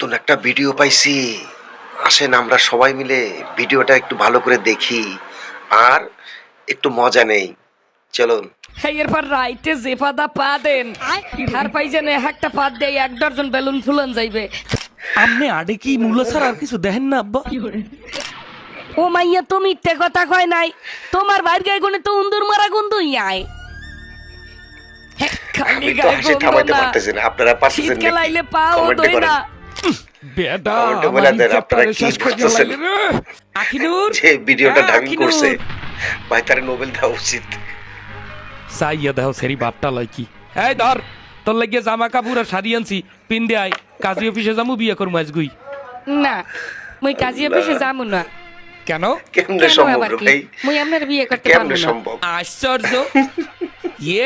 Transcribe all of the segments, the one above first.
নতুন একটা ভিডিও পাইছি। আসেন আমরা সবাই মিলে ভিডিওটা একটু ভালো করে দেখি আর একটু মজা নেই। চলুন। এরপর রাইতে যে পাতা পা দেন আর পাইছেন একটা পাত দিয়ে 1 ডজন বেলুন ফুলন যাইবে। আপনি আডে কি মূলা ছাড়া আর কিছু দেখেন না আব্বা? ও মাইয়া তো মিথ্যে কথা কয় নাই, তোমার বাইর গায়ে গুনে তো উন্দুর মারা গন্ধই আয়। খালি আমি তো গায়ে হাসি গন্ধ থামাইতে না, পারতেছি না, আপনারা পারতেছেন শীতকাল নাকি? আইলে পাও কমেন্টে দই করেন। না। বেটা কমেন্টে বলে দেন আপনারা কি শেষ করে ভাবতেছেন। লাগলে রে। আখিনুর যে ভিডিওটা ঢামি আখিনুর। করছে ভাই তার নোবেল দেওয়া উচিত। সাইয়া দাও সেরি বাপটা লয় কি। এই ধর তোর লাগিয়ে জামা কাপড় আর শাড়ি আনছি, পিন দে আই, কাজী অফিসে যামু বিয়ে করবো আজগুই। না মুই কাজী অফিসে যামু না। কেন? কেমনে কেন সম্ভব আবার রে কি? ভাই? মুই আপনার বিয়ে করতে কেমনে পারবো না। সম্ভব? আশ্চর্য।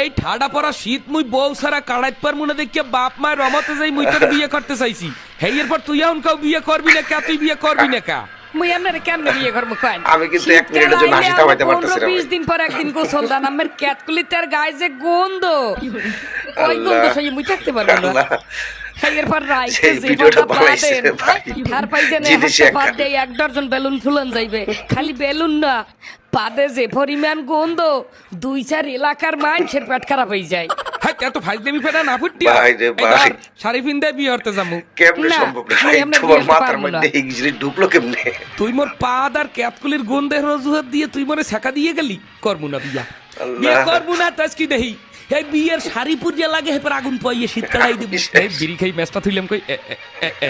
এই ঠাডা পড়া শীত মুই বউ সারা কাড়াইতে পারবো না দেখিয়ে বাপ মায়ের রমতে যাই মুই তোর বিয়ে করতে চাইছি। হেই এরপর তুই এখন কাউ বিয়ে করবি না কা? তুই বিয়ে করবি না কা? মুই আপনার কেমনে বিয়ে করবো কয়েন? আমি কিন্তু 1 মিনিটের জন্য হাসি থামাইতে পারতেছি না। 20 দিন পর একদিন গোসল দান আমার ক্যাটকুলিতে আর গায়ে যে গন্ধ, ওই গন্ধ সই মুই থাকতে পারবো না। আল্লাহ। এরপর রাইতে সেই যে ভিডিওটা পাতা বানাইছে পাতেন রে ভাই। আর পাইছেন জিনিসই একটা একটা। পাত দিয়ে 1 ডজন বেলুন ফুলন যাইবে। খালি বেলুন না, পাদে যে পরিমাণ গন্ধ 2-4 এলাকার মানুষের পেট খারাপ হয়ে যায়। হ্যাঁ এত ফাইজলামি ফেরা না ফুটিয়া। ভাই রে এই ভাই। ধর, শাড়ি পিন দে বিয়ে করতে যামু। কেমনে না, সম্ভব রে মুই ভাই? আপনার তোমার বিয়ে মাথার পারবো না। মধ্যে এই জিনিস ঢুকলো কেমনে? তুই মোর পাদ আর ক্যাতকুলির গন্ধের অজুহাত দিয়ে তুই মনে ছেকা দিয়ে গেলি। করবো না বিয়া, আল্লাহ। বিয়ে করবো না। তাজ কি দেহি এই বিয়ের শাড়ি পুজিয়া লাগে হেপর আগুন পাইয়ে শীত কালাই দিব। এই বিড়ি খাই ম্যাচটা থইলাম কই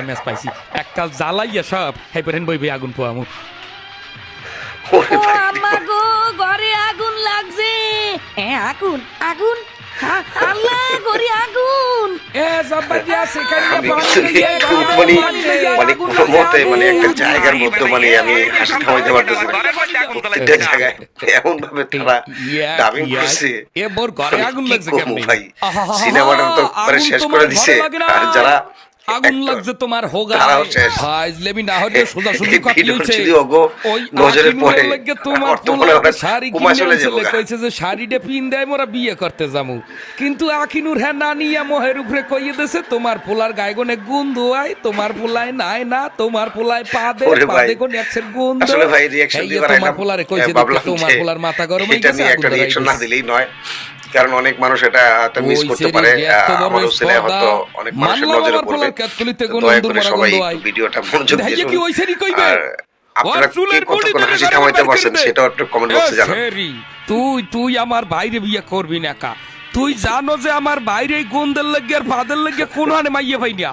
ম্যাচ পাইছি এককাল জ্বালাইয়া সব হেপর হেন বই আগুন পোয়ামু। ওরে ও ভাই, আম্মা গো, ঘরে আগুন লাগছে। আগুন আগুন, আল্লাহ ঘরে আগুন। এ জব্বার দিয়া সেখানে আমি কিন্তু একটু মানে কোনো মতে মানে একটা জায়গার মধ্যে মানে আমি হাসি থামাইতে পারতেছি না। প্রত্যেকটা জায়গায় এমন ভাবে তারা ডাবিং করছে। এ মোর ঘরে আগুন কি লাগছে করবো কেমনে? ভাই? সিনেমাটা তো মানে শেষ করে দিছে। আর যারা আগুন actor, লাগছে তোমার হোগা তারাও শেষ। ফাইজলেমি না হলে সোজা সুজি এই কথা ভিডিও হইছে। যদি ওগো ওই নজরে পড়ে, আখিনুরের লাগি তোমার বর্তমানে পোলা ওরা শাড়ি কুমা কিনে চলে যাবো আনছিলে, গা। কইছে যে শাড়িটা পিন দেয় মোরা বিয়ে করতে যামু। কিন্তু আখিনুর হ্যাঁ না নিয়া মোহের উপরে কইয়ে দেছে তোমার পোলার গায়ে গনে গন্ধ আয়, তোমার পোলায় নাই না, তোমার পোলায় পাদে ওরে ভাই, পাদে কোন একসের গন্ধ। আসলে ভাই রিঅ্যাকশন এই যে দিবার তোমার পোলারে কইছে ভাবলাম দেখে তোমার যে পোলার মাথা গরম হয়ে এটা গেছে, নিয়ে আগুন একটা ধরাই রিঅ্যাকশন না দিছে। দিলেই নয়, কারণ অনেক মানুষ এটা মিস ওই করতে সেরি পারে। এত বড় আমারও ছেলে স্পর্ধা। হয়তো অনেক মানুষের মানলাম নজরে আমার পড়বে। পোলার ক্যাতকুলিতে তো গন্ধ দয়া করে মারা সবাই গন্ধ একটু আয়। ভিডিওটা মনোযোগ দিয়ে দেখে কি শুনুন। ওই সেরি কইবে? আর আপনারা কে চুলের মুড়ি কতক্ষণ ধরে হাসি ঘরে থামাইতে বের পারছেন করে দে। সেটাও একটু কমেন্ট বক্সে জানান। সেরি, তুই আমার বাইরে বিয়ে করবি না কা? তুই জানো যে আমার বাইরে গন্ধের লাগিয়ে আর ফাদের লাগিয়ে কোন হানে মাইয়ে পাই না।